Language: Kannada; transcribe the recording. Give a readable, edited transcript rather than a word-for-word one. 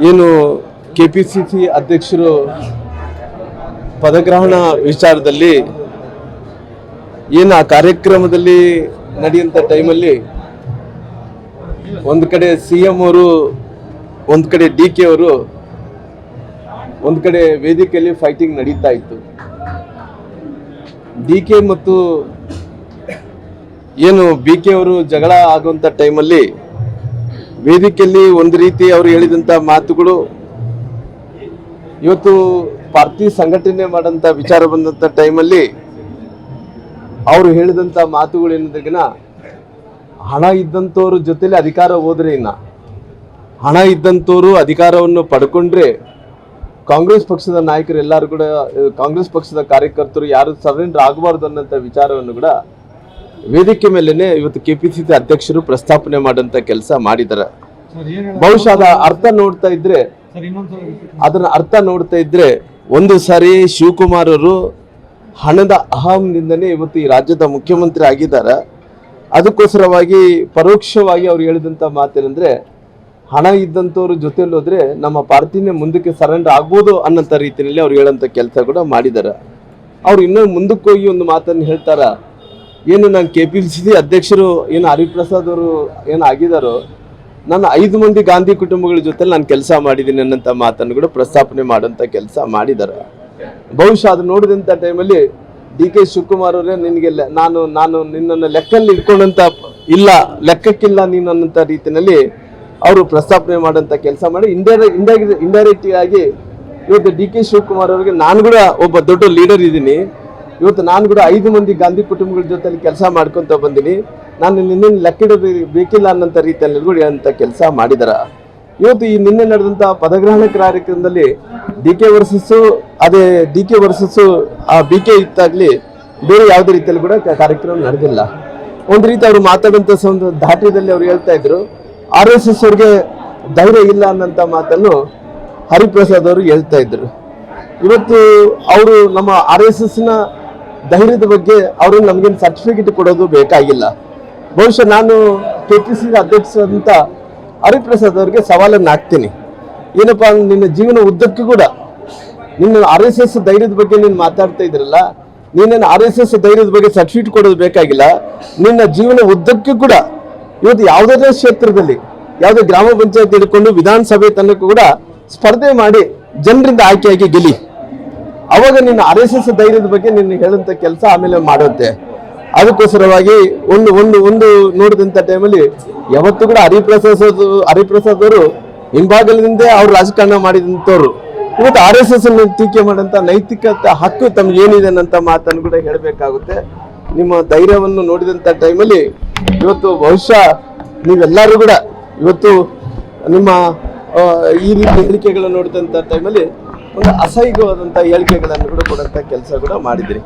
ಏನು ಕೆಪಿಸಿಸಿ ಅಧ್ಯಕ್ಷರು ಪದಗ್ರಹಣ ವಿಚಾರದಲ್ಲಿ ಏನು ಆ ಕಾರ್ಯಕ್ರಮದಲ್ಲಿ ನಡೆಯುವಂಥ ಟೈಮಲ್ಲಿ ಒಂದು ಕಡೆ CM ಅವರು, ಒಂದು ಕಡೆ DK ಅವರು, ಒಂದು ಕಡೆ ವೇದಿಕೆಯಲ್ಲಿ ಫೈಟಿಂಗ್ ನಡೀತಾ ಇತ್ತು. DK ಮತ್ತು ಏನು BK ಅವರು ಜಗಳ ಆಗುವಂಥ ಟೈಮಲ್ಲಿ ವೇದಿಕೆಯಲ್ಲಿ ಒಂದು ರೀತಿ ಅವರು ಹೇಳಿದಂಥ ಮಾತುಗಳು, ಇವತ್ತು ಪಾರ್ಟಿ ಸಂಘಟನೆ ಮಾಡೋಂಥ ವಿಚಾರ ಬಂದಂಥ ಟೈಮಲ್ಲಿ ಅವರು ಹೇಳಿದಂಥ ಮಾತುಗಳು ಏನಂದ್ರೆಗಿನ ಹಣ ಇದ್ದಂಥವ್ರ ಜೊತೆಲಿ ಅಧಿಕಾರ ಹೋದ್ರೆ ಇನ್ನ ಹಣ ಇದ್ದಂಥವ್ರು ಅಧಿಕಾರವನ್ನು ಪಡ್ಕೊಂಡ್ರೆ ಕಾಂಗ್ರೆಸ್ ಪಕ್ಷದ ನಾಯಕರು ಎಲ್ಲರೂ ಕೂಡ, ಕಾಂಗ್ರೆಸ್ ಪಕ್ಷದ ಕಾರ್ಯಕರ್ತರು ಯಾರು ಸರೆಂಡರ್ ಆಗಬಾರ್ದು ಅನ್ನೋಂಥ ವಿಚಾರವನ್ನು ಕೂಡ ವೇದಿಕೆ ಮೇಲೇನೆ ಇವತ್ತು KPCC ಅಧ್ಯಕ್ಷರು ಪ್ರಸ್ತಾಪನೆ ಮಾಡೋಂಥ ಕೆಲಸ ಮಾಡಿದ್ದಾರೆ. ಬಹುಶಃ ಅದನ್ನ ಅರ್ಥ ನೋಡ್ತಾ ಇದ್ರೆ ಒಂದು ಸಾರಿ ಶಿವಕುಮಾರ್ ಅವರು ಹಣದ ಅಹಂದಿಂದನೇ ಇವತ್ತು ಈ ರಾಜ್ಯದ ಮುಖ್ಯಮಂತ್ರಿ ಆಗಿದ್ದಾರೆ. ಅದಕ್ಕೋಸ್ಕರವಾಗಿ ಪರೋಕ್ಷವಾಗಿ ಅವ್ರು ಹೇಳಿದಂಥ ಮಾತೇನೆಂದ್ರೆ ಹಣ ಇದ್ದಂಥವ್ರ ಜೊತೆಲಿ ಹೋದ್ರೆ ನಮ್ಮ ಪಾರ್ಟಿನೇ ಮುಂದಕ್ಕೆ ಸರೆಂಡರ್ ಆಗ್ಬೋದು ಅನ್ನೋಂಥ ರೀತಿಯಲ್ಲಿ ಅವ್ರು ಹೇಳೋಂಥ ಕೆಲಸ ಕೂಡ ಮಾಡಿದ್ದಾರೆ. ಅವ್ರು ಇನ್ನೂ ಮುಂದಕ್ಕೆ ಹೋಗಿ ಒಂದು ಮಾತನ್ನು ಹೇಳ್ತಾರ, ಏನು ನಾನು KPCC ಅಧ್ಯಕ್ಷರು ಏನು ಹರಿಪ್ರಸಾದ್ ಅವರು ಏನು ಆಗಿದಾರೋ, ನಾನು 5 ಮಂದಿ ಗಾಂಧಿ ಕುಟುಂಬಗಳ ಜೊತೆ ನಾನು ಕೆಲಸ ಮಾಡಿದ್ದೀನಿ ಅನ್ನೋಂಥ ಮಾತನ್ನು ಕೂಡ ಪ್ರಸ್ತಾಪನೆ ಮಾಡೋಂಥ ಕೆಲಸ ಮಾಡಿದ್ದಾರೆ. ಬಹುಶಃ ಅದು ನೋಡಿದಂಥ ಟೈಮಲ್ಲಿ DK ಶಿವಕುಮಾರ್ ಅವರೇ, ನಿನಗೆ ನಾನು ನಿನ್ನನ್ನು ಲೆಕ್ಕಲ್ಲಿ ಇಟ್ಕೊಂಡಂತ ಇಲ್ಲ, ಲೆಕ್ಕಕ್ಕಿಲ್ಲ ನೀನು ಅನ್ನೋಂಥ ರೀತಿಯಲ್ಲಿ ಅವರು ಪ್ರಸ್ತಾಪನೆ ಮಾಡೋಂಥ ಕೆಲಸ ಮಾಡಿ ಇಂಡೈರೆಕ್ಟ್ ಆಗಿ ಇವತ್ತು DK ಶಿವಕುಮಾರ್ ಅವರಿಗೆ ನಾನು ಕೂಡ ಒಬ್ಬ ದೊಡ್ಡ ಲೀಡರ್ ಇದ್ದೀನಿ, ಇವತ್ತು ನಾನು ಕೂಡ 5 ಮಂದಿ ಗಾಂಧಿ ಕುಟುಂಬಗಳ ಜೊತೆಲಿ ಕೆಲಸ ಮಾಡ್ಕೊತ ಬಂದೀನಿ, ನಾನು ನಿನ್ನೆ ಲೆಕ್ಕಿಡೋದು ಬೇಕಿಲ್ಲ ಅನ್ನೋಂಥ ರೀತಿಯಲ್ಲಿ ಕೂಡ ಹೇಳೋಂಥ ಕೆಲಸ ಮಾಡಿದಾರ. ಇವತ್ತು ಈ ನಿನ್ನೆ ನಡೆದಂಥ ಪದಗ್ರಹಣ ಕಾರ್ಯಕ್ರಮದಲ್ಲಿ DK ವರ್ಸಸ್ ಆ BK ಇತ್ತಾಗಲಿ ಬೇರೆ ಯಾವುದೇ ರೀತಿಯಲ್ಲಿ ಕೂಡ ಕಾರ್ಯಕ್ರಮ ನಡೆದಿಲ್ಲ. ಒಂದು ರೀತಿ ಅವರು ಮಾತಾಡುವಂಥ ಒಂದು ಧಾಟಿಯಲ್ಲಿ ಅವ್ರು ಹೇಳ್ತಾ ಇದ್ರು, RSS ಅವ್ರಿಗೆ ಧೈರ್ಯ ಇಲ್ಲ ಅನ್ನೋಂಥ ಮಾತನ್ನು ಹರಿಪ್ರಸಾದ್ ಅವರು ಹೇಳ್ತಾ ಇದ್ರು. ಇವತ್ತು ಅವರು ನಮ್ಮ RSSನ ಧೈರ್ಯದ ಬಗ್ಗೆ ಅವರು ನಮಗೇನು ಸರ್ಟಿಫಿಕೇಟ್ ಕೊಡೋದು ಬೇಕಾಗಿಲ್ಲ. ಬಹುಶಃ ನಾನು KPCC ಅಧ್ಯಕ್ಷರಂತ ಹರಿಪ್ರಸಾದ್ ಅವರಿಗೆ ಸವಾಲನ್ನು ಹಾಕ್ತೀನಿ, ಏನಪ್ಪಾ ನಿನ್ನ ಜೀವನ ಉದ್ದಕ್ಕೂ ಕೂಡ ನಿನ್ನ RSS ಧೈರ್ಯದ ಬಗ್ಗೆ ನೀನು ಮಾತಾಡ್ತಾ ಇದ್ರಲ್ಲ, ನೀನೇನು RSS ಧೈರ್ಯದ ಬಗ್ಗೆ ಸರ್ಟಿಫಿಕೇಟ್ ಕೊಡೋದು ಬೇಕಾಗಿಲ್ಲ. ನಿನ್ನ ಜೀವನ ಉದ್ದಕ್ಕೂ ಕೂಡ ಇವತ್ತು ಯಾವುದೇ ಕ್ಷೇತ್ರದಲ್ಲಿ ಯಾವುದೇ ಗ್ರಾಮ ಪಂಚಾಯತ್ ಹಿಡ್ಕೊಂಡು ವಿಧಾನಸಭೆ ತನಕ ಕೂಡ ಸ್ಪರ್ಧೆ ಮಾಡಿ ಜನರಿಂದ ಆಯ್ಕೆಯಾಗಿ ಗೆಲ್ಲಿ, ಅವಾಗ ನಿನ್ನ RSS ಧೈರ್ಯದ ಬಗ್ಗೆ ನಿನ್ನ ಹೇಳಂತ ಕೆಲಸ ಆಮೇಲೆ ಮಾಡುತ್ತೆ. ಅದಕ್ಕೋಸ್ಕರವಾಗಿ ಒಂದು ನೋಡಿದಂಥ ಟೈಮಲ್ಲಿ ಯಾವತ್ತೂ ಕೂಡ ಹರಿಪ್ರಸಾದ್ ಅವರು ಹಿಂಭಾಗದಿಂದ ಅವ್ರು ರಾಜಕಾರಣ ಮಾಡಿದಂಥವ್ರು, ಇವತ್ತು RSS ಅನ್ನು ಟೀಕೆ ಮಾಡೋಂಥ ನೈತಿಕತೆ ಹಕ್ಕು ತಮ್ಗೆ ಏನಿದೆ ಅನ್ನೋಂಥ ಮಾತನ್ನು ಕೂಡ ಹೇಳಬೇಕಾಗುತ್ತೆ. ನಿಮ್ಮ ಧೈರ್ಯವನ್ನು ನೋಡಿದಂಥ ಟೈಮಲ್ಲಿ ಇವತ್ತು ಬಹುಶಃ ನೀವೆಲ್ಲರೂ ಕೂಡ ಇವತ್ತು ನಿಮ್ಮ ಈ ರೀತಿ ಹೇಳಿಕೆಗಳನ್ನು ನೋಡಿದಂಥ ಟೈಮಲ್ಲಿ ಒಂದು ಅಸಹ್ಯವಾದಂಥ ಹೇಳಿಕೆಗಳನ್ನು ಕೂಡ ಕೊಡುವಂಥ ಕೆಲಸ ಕೂಡ ಮಾಡಿದ್ರಿ.